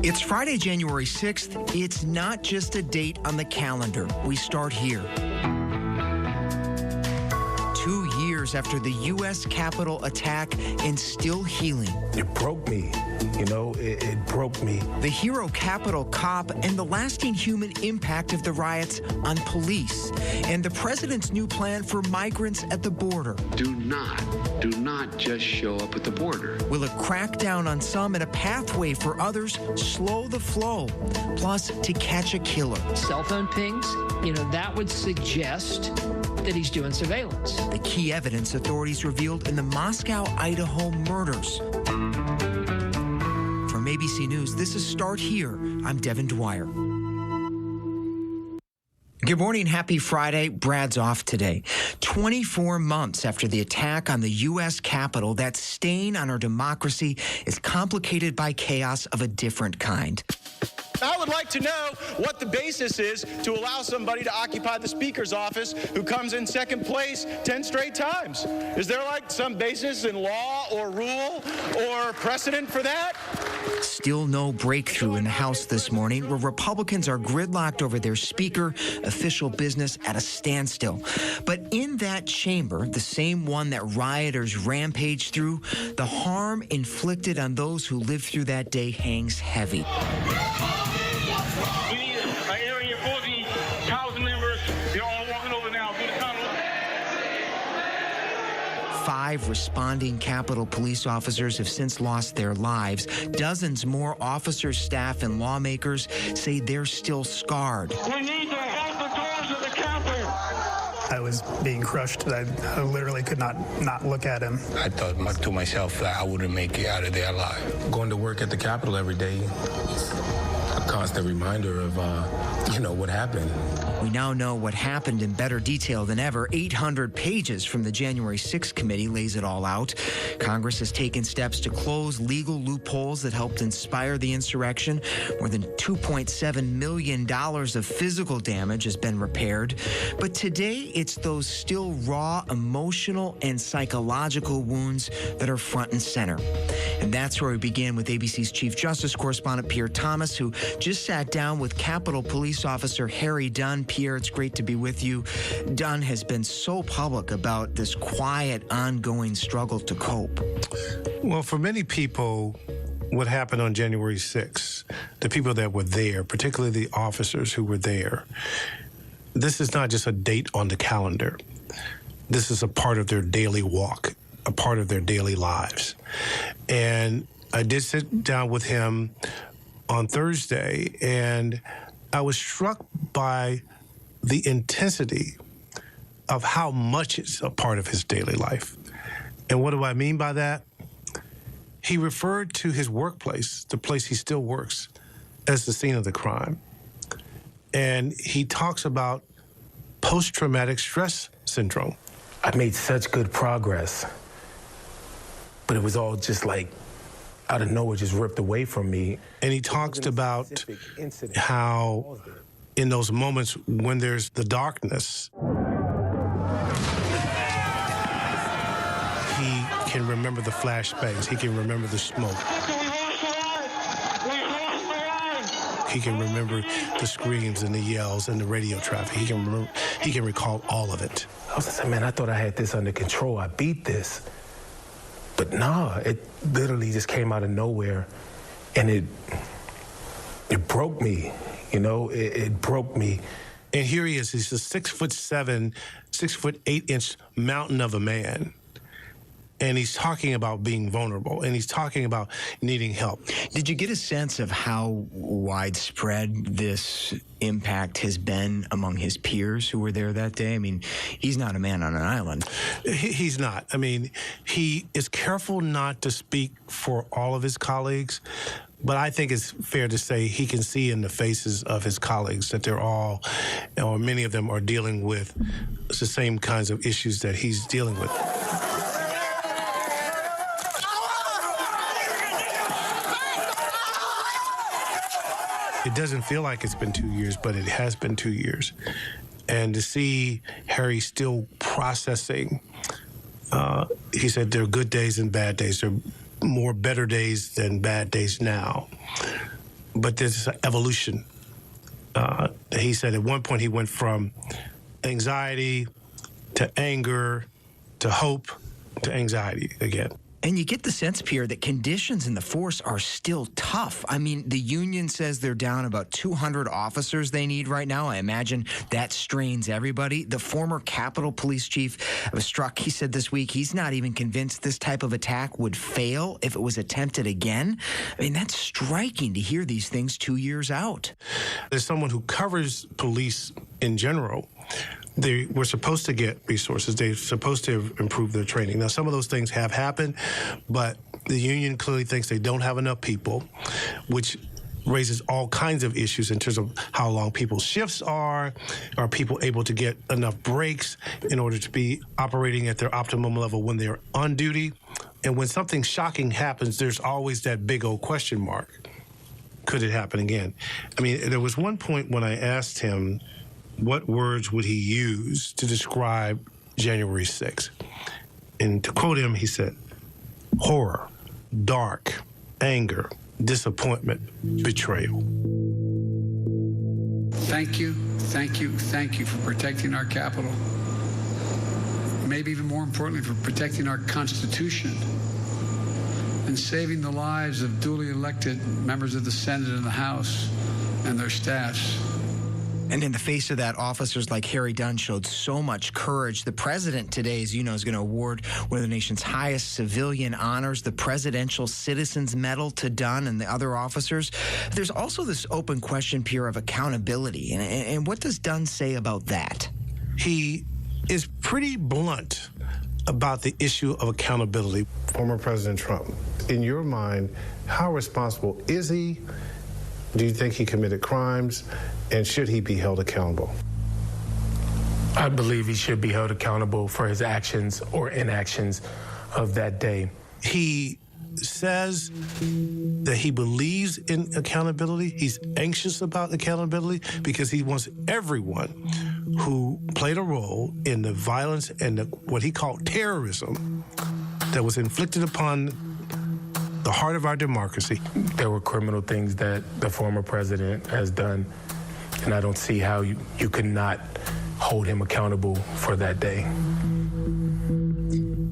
It's Friday, January 6th. It's not just a date on the calendar. We start here. 2 years after the U.S. Capitol attack and still healing. It broke me. It broke me. The hero Capitol cop and the lasting human impact of the riots on police. And the president's new plan for migrants at the border. Do not just show up at the border. Will it crack down on some and a pathway for others slow the flow? Plus, to catch a killer. Cell phone pings, that would suggest that he's doing surveillance. The key evidence authorities revealed in the Moscow, Idaho murders. From ABC News, this is Start Here. I'm Devin Dwyer. Good morning. Happy Friday. Brad's off today. 24 months after the attack on the U.S. Capitol, that stain on our democracy is complicated by chaos of a different kind. I would like to know what the basis is to allow somebody to occupy the Speaker's office who comes in second place 10 straight times. Is there some basis in law or rule or precedent for that? Still no breakthrough in the House this morning, where Republicans are gridlocked over their Speaker, official business at a standstill. But in that chamber, the same one that rioters rampaged through, the harm inflicted on those who lived through that day hangs heavy. We need an area for the House members. They're all walking over now through the tunnel. 5 responding Capitol police officers have since lost their lives. Dozens more officers, staff, and lawmakers say they're still scarred. We need to help the doors of the Capitol. I was being crushed. I literally could not look at him. I thought to myself that I wouldn't make it out of there alive. Going to work at the Capitol every day, a constant reminder of, what happened. We now know what happened in better detail than ever. 800 pages from the January 6th committee lays it all out. Congress has taken steps to close legal loopholes that helped inspire the insurrection. More than $2.7 million of physical damage has been repaired. But today, it's those still raw emotional and psychological wounds that are front and center. And that's where we begin with ABC's Chief Justice correspondent Pierre Thomas, who just sat down with Capitol Police Officer Harry Dunn. Pierre, it's great to be with you. Dunn has been so public about this quiet, ongoing struggle to cope. Well, for many people, what happened on January 6th, the people that were there, particularly the officers who were there, this is not just a date on the calendar. This is a part of their daily walk, a part of their daily lives. And I did sit down with him on Thursday, and I was struck by the intensity of how much it's a part of his daily life. And what do I mean by that? He referred to his workplace, the place he still works, as the scene of the crime. And he talks about post-traumatic stress syndrome. I made such good progress, but it was all just out of nowhere, just ripped away from me. And he talks about how in those moments when there's the darkness, he can remember the flashbangs, he can remember the smoke. He can remember the screams and the yells and the radio traffic. He can recall all of it. I was like, man, I thought I had this under control. I beat this. But nah, it literally just came out of nowhere, and it broke me, it broke me. And here he is, he's a 6'7", 6'8" mountain of a man. And he's talking about being vulnerable, and he's talking about needing help. Did you get a sense of how widespread this impact has been among his peers who were there that day? I mean, he's not a man on an island. He's not. I mean, he is careful not to speak for all of his colleagues, but I think it's fair to say he can see in the faces of his colleagues that they're all, or many of them are dealing with the same kinds of issues that he's dealing with. It doesn't feel like it's been 2 years, but it has been 2 years. And to see Harry still processing, he said there are good days and bad days. There are more better days than bad days now. but there's an evolution. He said at one point he went from anxiety to anger to hope to anxiety again. And you get the sense, Pierre, that conditions in the force are still tough. I mean, the union says they're down about 200 officers they need right now. I imagine that strains everybody. The former Capitol Police Chief was struck. He said this week he's not even convinced this type of attack would fail if it was attempted again. I mean, that's striking to hear these things 2 years out. There's someone who covers police in general. They were supposed to get resources. They're supposed to improve their training. Now, some of those things have happened, but the union clearly thinks they don't have enough people, which raises all kinds of issues in terms of how long people's shifts are people able to get enough breaks in order to be operating at their optimum level when they're on duty. And when something shocking happens, there's always that big old question mark. Could it happen again? I mean, there was one point when I asked him, what words would he use to describe January 6th? And to quote him, he said, horror, dark, anger, disappointment, betrayal. Thank you, thank you, thank you for protecting our Capitol. Maybe even more importantly, for protecting our Constitution and saving the lives of duly elected members of the Senate and the House and their staffs. And in the face of that, officers like Harry Dunn showed so much courage. The president today, as you know, is going to award one of the nation's highest civilian honors, the Presidential Citizens Medal, to Dunn and the other officers. There's also this open question, Pierre, of accountability. And what does Dunn say about that? He is pretty blunt about the issue of accountability. Former President Trump, in your mind, how responsible is he? Do you think he committed crimes? And should he be held accountable? I believe he should be held accountable for his actions or inactions of that day. He says that he believes in accountability. He's anxious about accountability because he wants everyone who played a role in the violence and what he called terrorism that was inflicted upon the heart of our democracy. There were criminal things that the former president has done, and I don't see how you could not hold him accountable for that day.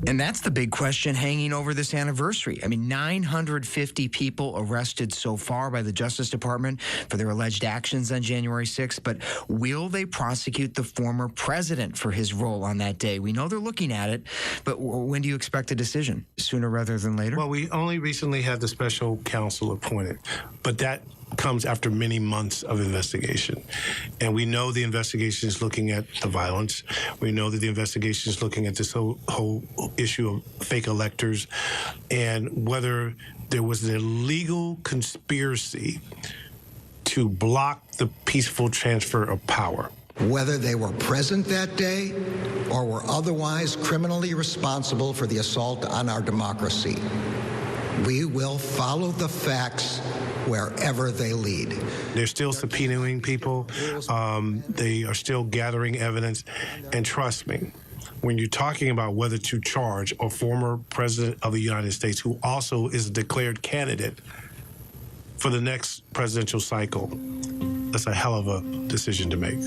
And that's the big question hanging over this anniversary. I mean, 950 people arrested so far by the Justice Department for their alleged actions on January 6th, but will they prosecute the former president for his role on that day? We know they're looking at it, but when do you expect a decision? Sooner rather than later? Well, we only recently had the special counsel appointed, but that comes after many months of investigation. And we know the investigation is looking at the violence. We know that the investigation is looking at this whole issue of fake electors and whether there was an illegal conspiracy to block the peaceful transfer of power. Whether they were present that day or were otherwise criminally responsible for the assault on our democracy, we will follow the facts wherever they lead. They're still subpoenaing people. They are still gathering evidence. And trust me, when you're talking about whether to charge a former president of the United States who also is a declared candidate for the next presidential cycle, that's a hell of a decision to make.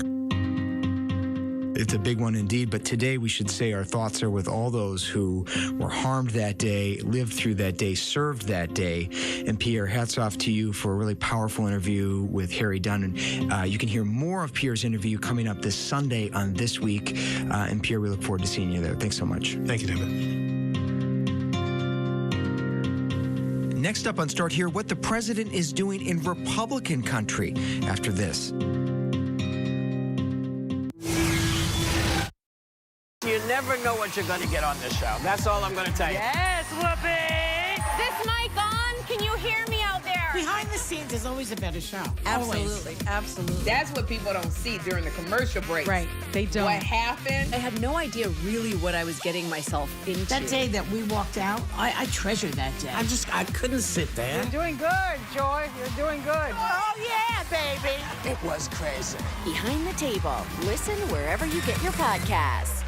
It's a big one indeed, but today we should say our thoughts are with all those who were harmed that day, lived through that day, served that day. And Pierre, hats off to you for a really powerful interview with Harry Dunn. And you can hear more of Pierre's interview coming up this Sunday on This Week. And Pierre, we look forward to seeing you there. Thanks so much. Thank you, David. Next up on Start Here, what the president is doing in Republican country after this. You never know what you're going to get on this show. That's all I'm going to tell you. Yes, Whoopi! Is this mic on? Can you hear me out there? Behind the scenes is always a better show. Absolutely. Absolutely. That's what people don't see during the commercial break. Right. They don't. What happened? I had no idea really what I was getting myself into. That day that we walked out, I treasured that day. I couldn't sit there. You're doing good, Joy. You're doing good. Oh, yeah, baby. It was crazy. Behind the Table. Listen wherever you get your podcasts.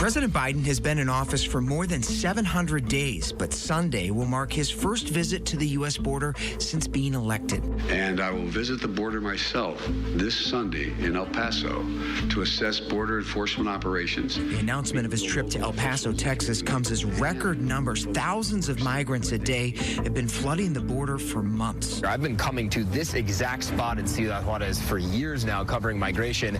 President Biden has been in office for more than 700 days, but Sunday will mark his first visit to the U.S. border since being elected. And I will visit the border myself this Sunday in El Paso to assess border enforcement operations. The announcement of his trip to El Paso, Texas comes as record numbers. Thousands of migrants a day have been flooding the border for months. I've been coming to this exact spot in Ciudad Juarez for years now, covering migration.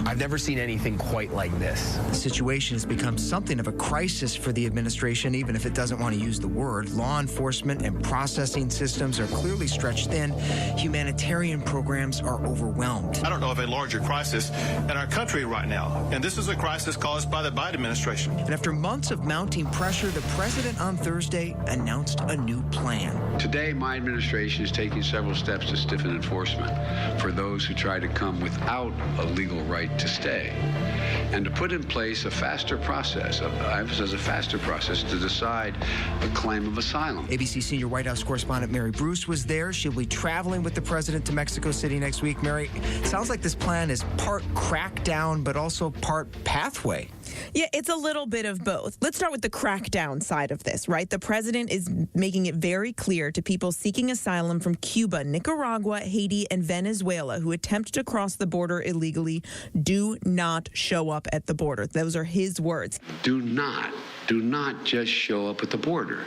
I've never seen anything quite like this. The situation has become something of a crisis for the administration, even if it doesn't want to use the word. Law enforcement and processing systems are clearly stretched thin. Humanitarian programs are overwhelmed. I don't know of a larger crisis in our country right now, and this is a crisis caused by the Biden administration. And after months of mounting pressure, the president on Thursday announced a new plan. Today, my administration is taking several steps to stiffen enforcement for those who try to come without a legal right to stay, and to put in place a faster process, I emphasize a faster process, to decide a claim of asylum. ABC senior White House correspondent Mary Bruce was there. She'll be traveling with the president to Mexico City next week. Mary, it sounds like this plan is part crackdown, but also part pathway. Yeah, it's a little bit of both. Let's start with the crackdown side of this, right? The president is making it very clear to people seeking asylum from Cuba, Nicaragua, Haiti, and Venezuela who attempt to cross the border illegally, do not show up at the border. Those are his words. Do not just show up at the border.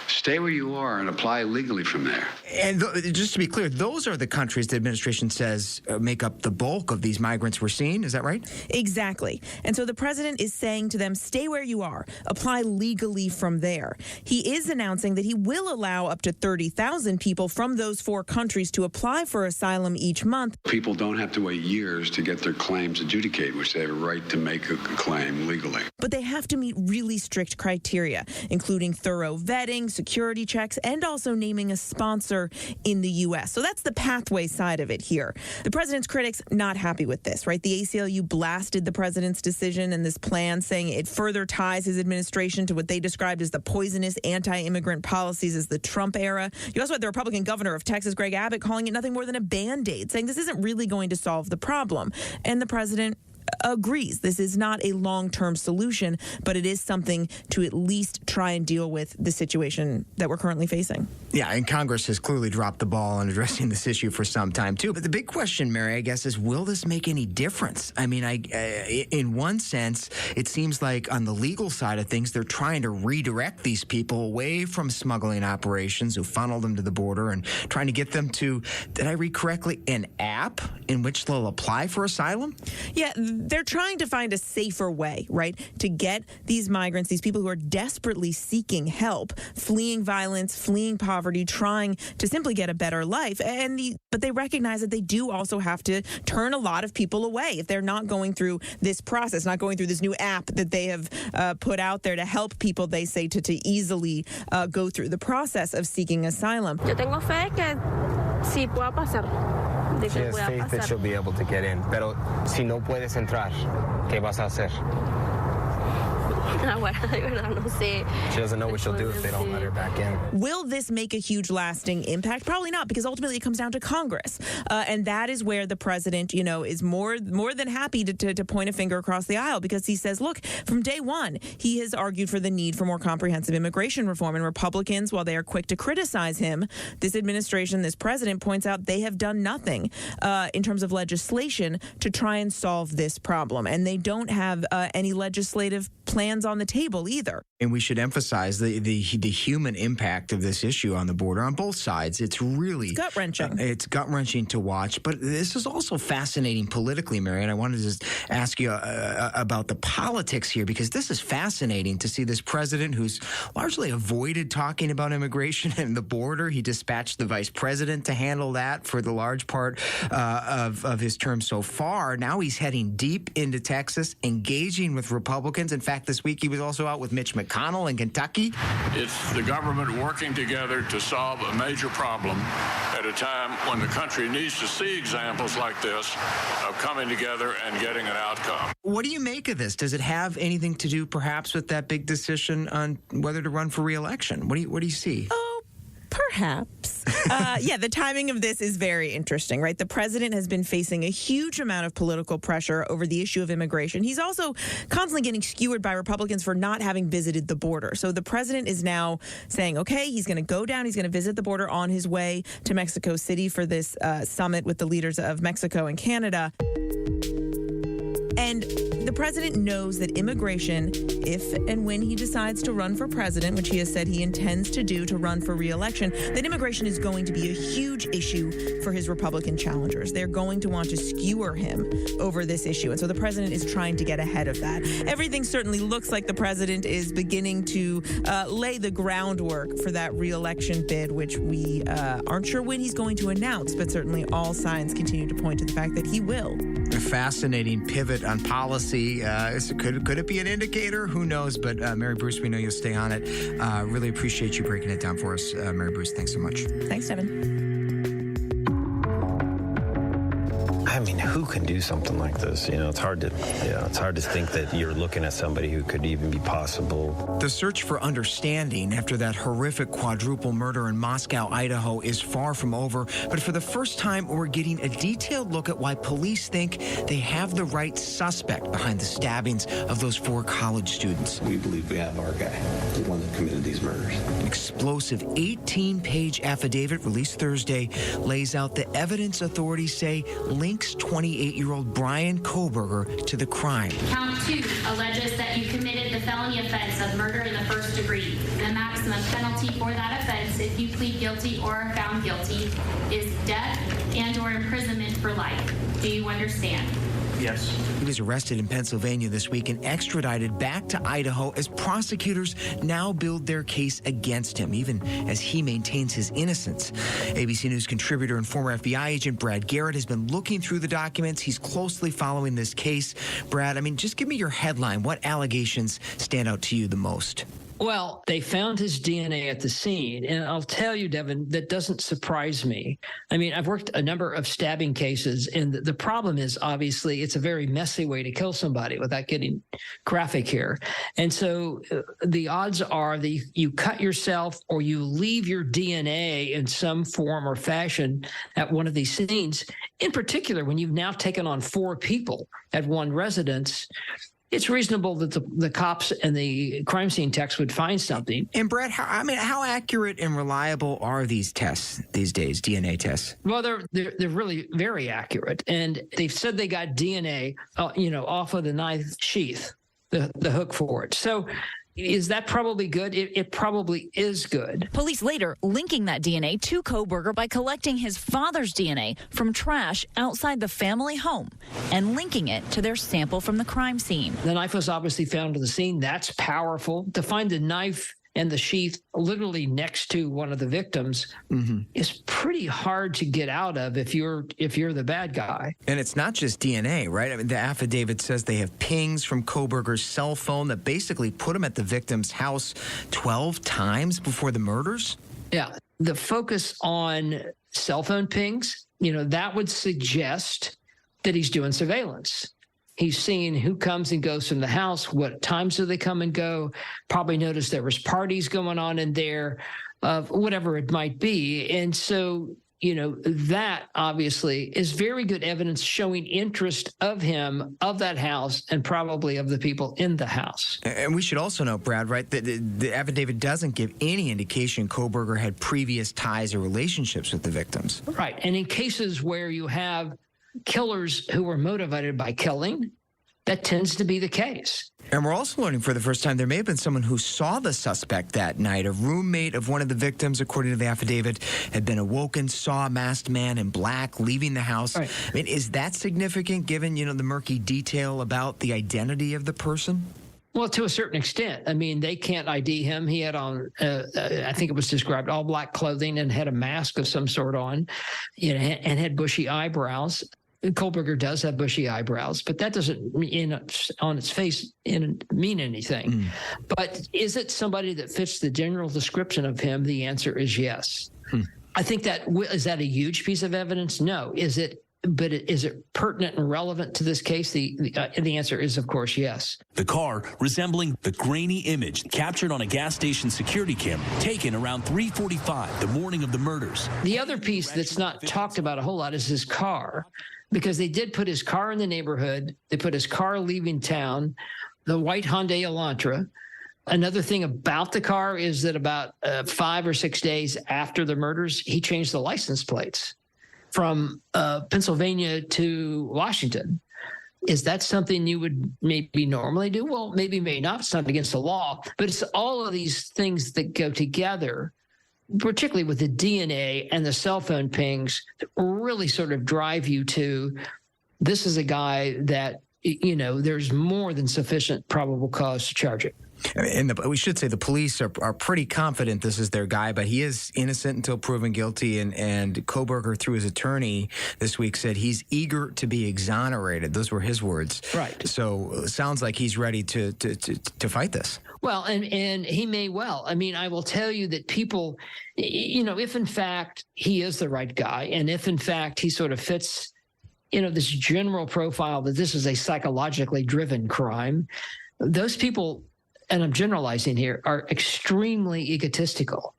Stay where you are and apply legally from there. And just to be clear, those are the countries the administration says make up the bulk of these migrants we're seeing. Is that right? Exactly. And so the president is saying to them, stay where you are, apply legally from there. He is announcing that he will allow up to 30,000 people from those four countries to apply for asylum each month. People don't have to wait years to get their claims adjudicated, which they have a right to make a claim legally. But they have to meet really strict criteria, including thorough vetting, security checks, and also naming a sponsor in the U.S. So that's the pathway side of it here. The president's critics not happy with this, right? The ACLU blasted the president's decision and this plan, saying it further ties his administration to what they described as the poisonous anti-immigrant policies as the Trump era. You also had the Republican governor of Texas, Greg Abbott, calling it nothing more than a Band-Aid, saying this isn't really going to solve the problem. And the president agrees this is not a long-term solution, but it is something to at least try and deal with the situation that we're currently facing. Yeah, and Congress has clearly dropped the ball on addressing this issue for some time, too. But the big question, Mary, I guess, is will this make any difference? I mean, in one sense, it seems like on the legal side of things, they're trying to redirect these people away from smuggling operations who funnel them to the border and trying to get them to, did I read correctly, an app in which they'll apply for asylum? Yeah, they're trying to find a safer way, right, to get these migrants, these people who are desperately seeking help, fleeing violence, fleeing poverty, trying to simply get a better life. But they recognize that they do also have to turn a lot of people away if they're not going through this process, not going through this new app that they have put out there to help people, they say, to easily go through the process of seeking asylum. Yo tengo fe que sí pueda pasar. She has faith that she'll be able to get in. Pero si no puedes entrar, ¿qué vas a hacer? She doesn't know what she'll do if they don't let her back in. Will this make a huge lasting impact? Probably not, because ultimately it comes down to Congress. And that is where the president, is more than happy to point a finger across the aisle, because he says, look, from day one, he has argued for the need for more comprehensive immigration reform. And Republicans, while they are quick to criticize him, this administration, this president points out they have done nothing in terms of legislation to try and solve this problem. And they don't have any legislative plans on the table either. And we should emphasize the human impact of this issue on the border on both sides. It's really gut-wrenching. It's gut-wrenching to watch. But this is also fascinating politically, Mary. And I wanted to just ask you about the politics here, because this is fascinating to see this president who's largely avoided talking about immigration and the border. He dispatched the vice president to handle that for the large part of his term so far. Now he's heading deep into Texas, engaging with Republicans. In fact, this week he was also out with Mitch McConnell in Kentucky. It's the government working together to solve a major problem at a time when the country needs to see examples like this of coming together and getting an outcome. What do you make of this? Does it have anything to do perhaps with that big decision on whether to run for re-election? What do you see? Perhaps. Yeah, the timing of this is very interesting, right? The president has been facing a huge amount of political pressure over the issue of immigration. He's also constantly getting skewered by Republicans for not having visited the border. So the president is now saying, okay, he's going to go down, he's going to visit the border on his way to Mexico City for this summit with the leaders of Mexico and Canada. And the president knows that immigration, if and when he decides to run for president, which he has said he intends to do to run for re-election, that immigration is going to be a huge issue for his Republican challengers. They're going to want to skewer him over this issue. And so the president is trying to get ahead of that. Everything certainly looks like the president is beginning to lay the groundwork for that re-election bid, which we aren't sure when he's going to announce, but certainly all signs continue to point to the fact that he will. A fascinating pivot on policy. Could it be an indicator? Who knows? But Mary Bruce, we know you'll stay on it. Really appreciate you breaking it down for us, Mary Bruce. Thanks so much. Thanks, Devin. I mean, who can do something like this? You know, it's hard to think that you're looking at somebody who could even be possible. The search for understanding after that horrific quadruple murder in Moscow, Idaho, is far from over. But for the first time, we're getting a detailed look at why police think they have the right suspect behind the stabbings of those 4 college students. We believe we have our guy, the one that committed these murders. An explosive 18-page affidavit released Thursday lays out the evidence authorities say links 28-year-old Brian Coburger to the crime. Count 2 alleges that you committed the felony offense of murder in the first degree. The maximum penalty for that offense, if you plead guilty or are found guilty, is death and/or imprisonment for life. Do you understand? Yes. He was arrested in Pennsylvania this week and extradited back to Idaho as prosecutors now build their case against him, even as he maintains his innocence. ABC News contributor and former FBI agent Brad Garrett has been looking through the documents. He's closely following this case. Brad, just give me your headline. What allegations stand out to you the most? Well, they found his DNA at the scene. And I'll tell you, Devin, that doesn't surprise me. I mean, I've worked a number of stabbing cases, and the problem is, obviously, it's a very messy way to kill somebody without getting graphic here. And so the odds are that you cut yourself or you leave your DNA in some form or fashion at one of these scenes, in particular, when you've now taken on 4 people at one residence. It's reasonable that the cops and the crime scene techs would find something. And Brad, how accurate and reliable are these tests these days, DNA tests? Well, they're really very accurate, and they've said they got DNA, off of the knife sheath, the hook for it. So. Is that probably good? It probably is good. Police later linking that DNA to Coburger by collecting his father's DNA from trash outside the family home and linking it to their sample from the crime scene. The knife was obviously found at the scene. That's powerful. To find the knife and the sheath literally next to one of the victims is pretty hard to get out of if you're the bad guy. And it's not just DNA, right? The affidavit says they have pings from Coburger's cell phone that basically put him at the victim's house 12 times before the murders. Yeah, the focus on cell phone pings, that would suggest that he's doing surveillance. He's seeing who comes and goes from the house, what times do they come and go, probably noticed there was parties going on in there, whatever it might be. And so, that obviously is very good evidence showing interest of him, of that house, and probably of the people in the house. And we should also note, Brad, right, that the affidavit doesn't give any indication Coburger had previous ties or relationships with the victims. Right. And in cases where you have killers who were motivated by killing, that tends to be the case. And we're also learning for the first time there may have been someone who saw the suspect that night. A roommate of one of the victims, according to the affidavit, had been awoken, saw a masked man in black leaving the house. Right. Is that significant given, the murky detail about the identity of the person? Well, to a certain extent. They can't ID him. He had on, I think it was described, all black clothing and had a mask of some sort on, and had bushy eyebrows. Coburger does have bushy eyebrows, but that doesn't, on its face, mean anything. But is it somebody that fits the general description of him? The answer is yes. I think is that a huge piece of evidence? No. Is it but is it pertinent and relevant to this case? The answer is, of course, yes. The car resembling the grainy image captured on a gas station security camera taken around 3:45 the morning of the murders. The other piece that's not talked about a whole lot is his car, because they did put his car in the neighborhood. They put his car leaving town, the white Hyundai Elantra. Another thing about the car is that about 5 or 6 days after the murders, he changed the license plates from Pennsylvania to Washington. Is that something you would maybe normally do? Well, maybe, may not. It's not against the law, but it's all of these things that go together, particularly with the DNA and the cell phone pings, that really sort of drive you to, this is a guy that, you know, there's more than sufficient probable cause to charge it. And we should say the police are pretty confident this is their guy, but he is innocent until proven guilty. And Coburger, through his attorney this week, said he's eager to be exonerated. Those were his words. Right. So it sounds like he's ready to fight this. Well, and he may well. I mean, I will tell you that people, you know, if in fact he is the right guy, and if in fact he sort of fits, you know, this general profile that this is a psychologically driven crime, those people, and I'm generalizing here, are extremely egotistical.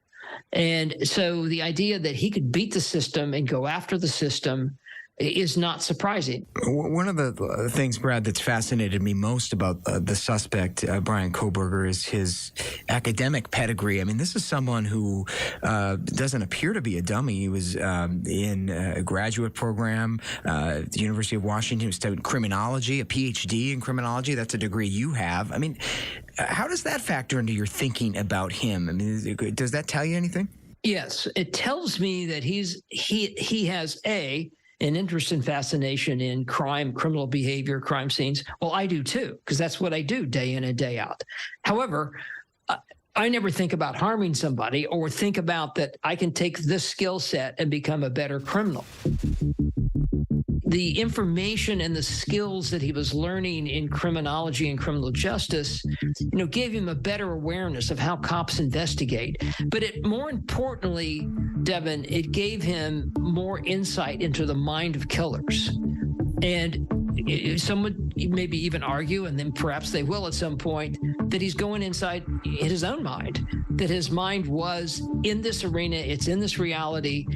And so the idea that he could beat the system and go after the system is not surprising. One of the things, Brad, that's fascinated me most about the suspect, Brian Coburger, is his academic pedigree. I mean, this is someone who doesn't appear to be a dummy. He was in a graduate program at the University of Washington. He was studying criminology, a PhD in criminology. That's a degree you have. I mean, how does that factor into your thinking about him? I mean, does that tell you anything? Yes, it tells me that he has an interest and fascination in crime, criminal behavior, crime scenes. Well, I do too, because that's what I do day in and day out. However, I never think about harming somebody or think about that I can take this skill set and become a better criminal. The information and the skills that he was learning in criminology and criminal justice, you know, gave him a better awareness of how cops investigate. But more importantly, Devin, it gave him more insight into the mind of killers. And some would maybe even argue, and then perhaps they will at some point, that he's going inside his own mind, that his mind was in this arena, it's in this reality.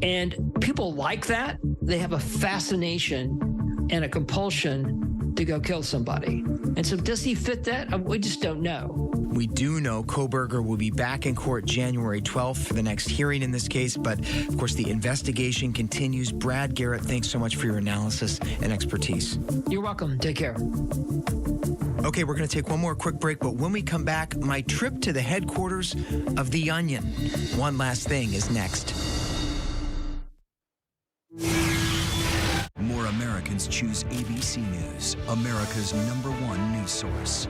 And people like that. They have a fascination and a compulsion to go kill somebody. And so does he fit that? We just don't know. We do know Coburger will be back in court January 12th for the next hearing in this case, but of course the investigation continues. Brad Garrett, thanks so much for your analysis and expertise. You're welcome. Take care. Okay, we're going to take one more quick break, but when we come back, my trip to the headquarters of The Onion. One Last Thing is next. More Americans choose ABC News, America's #1 news source.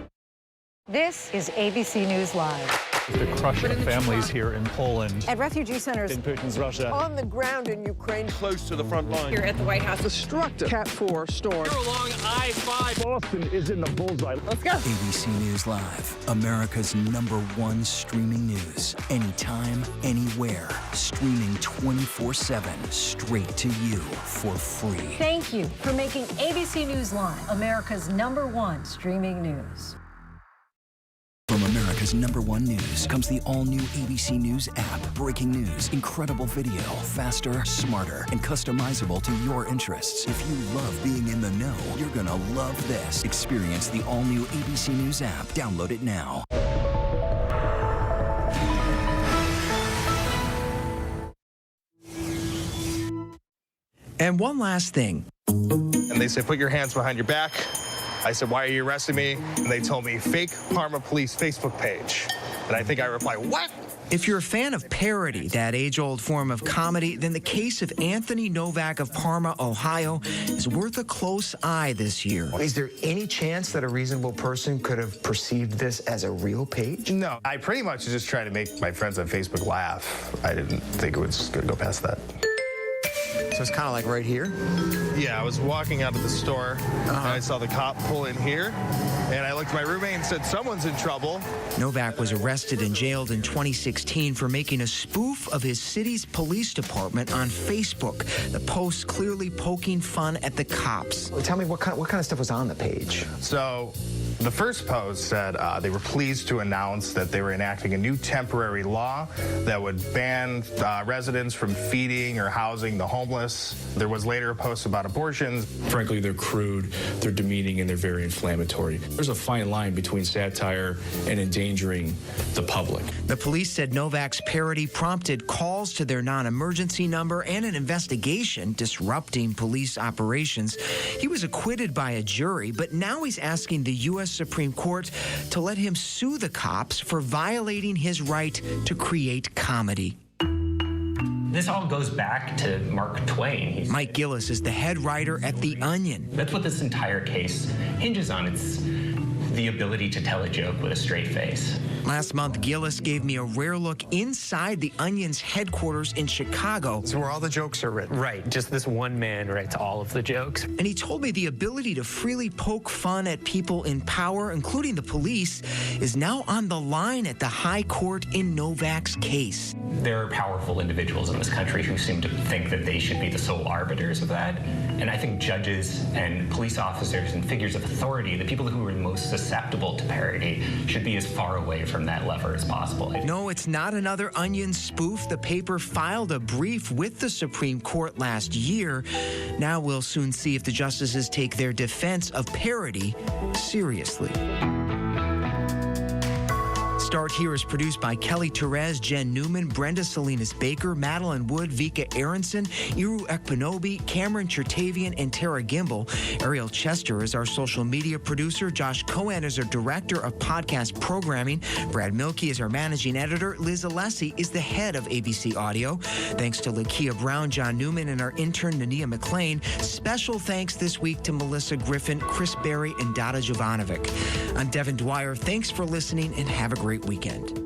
This is ABC News Live. The crush of families here in Poland. At refugee centers in Putin's Russia. On the ground in Ukraine, close to the front line. Here at the White House. Destructive Cat 4 storm. Here along I-5. Boston is in the bullseye. Let's go. ABC News Live, America's #1 streaming news. Anytime, anywhere. Streaming 24/7, straight to you for free. Thank you for making ABC News Live America's #1 streaming news. From America's #1 news comes the all-new ABC News app. Breaking news, incredible video, faster, smarter, and customizable to your interests. If you love being in the know, you're gonna love this. Experience the all-new ABC News app. Download it now. And one last thing. And they said, put your hands behind your back. I said, why are you arresting me? And they told me, fake Parma Police Facebook page. And I think I replied, what? If you're a fan of parody, that age-old form of comedy, then the case of Anthony Novak of Parma, Ohio, is worth a close eye this year. Is there any chance that a reasonable person could have perceived this as a real page? No, I pretty much just tried to make my friends on Facebook laugh. I didn't think it was going to go past that. So it's kind of like right here? Yeah, I was walking out of the store, and I saw the cop pull in here, and I looked at my roommate and said, someone's in trouble. Novak was arrested and jailed in 2016 for making a spoof of his city's police department on Facebook. The post clearly poking fun at the cops. Well, tell me what kind of stuff was on the page? So the first post said they were pleased to announce that they were enacting a new temporary law that would ban residents from feeding or housing the homeless. There was later a post about abortions. Frankly, they're crude, they're demeaning, and they're very inflammatory. There's a fine line between satire and endangering the public. The police said Novak's parody prompted calls to their non-emergency number and an investigation disrupting police operations. He was acquitted by a jury, but now he's asking the U.S. Supreme Court to let him sue the cops for violating his right to create comedy. This all goes back to Mark Twain. Mike Gillis is the head writer at The Onion. That's what this entire case hinges on. It's the ability to tell a joke with a straight face. Last month, Gillis gave me a rare look inside The Onion's headquarters in Chicago. It's where all the jokes are written. Right, just this one man writes all of the jokes. And he told me the ability to freely poke fun at people in power, including the police, is now on the line at the high court in Novak's case. There are powerful individuals in this country who seem to think that they should be the sole arbiters of that. And I think judges and police officers and figures of authority, the people who are most susceptible to parody, should be as far away from that lever as possible. No, it's not another Onion spoof. The paper filed a brief with the Supreme Court last year. Now we'll soon see if the justices take their defense of parody seriously. Start Here is produced by Kelly Therese, Jen Newman, Brenda Salinas Baker, Madeline Wood, Vika Aronson, Iru Ekpanobi, Cameron Chertavian, and Tara Gimbel. Ariel Chester is our social media producer. Josh Cohen is our director of podcast programming. Brad Milkey is our managing editor. Liz Alessi is the head of ABC Audio. Thanks to Lakia Brown, John Newman, and our intern, Nania McLean. Special thanks this week to Melissa Griffin, Chris Berry, and Dada Jovanovic. I'm Devin Dwyer. Thanks for listening and have a great weekend.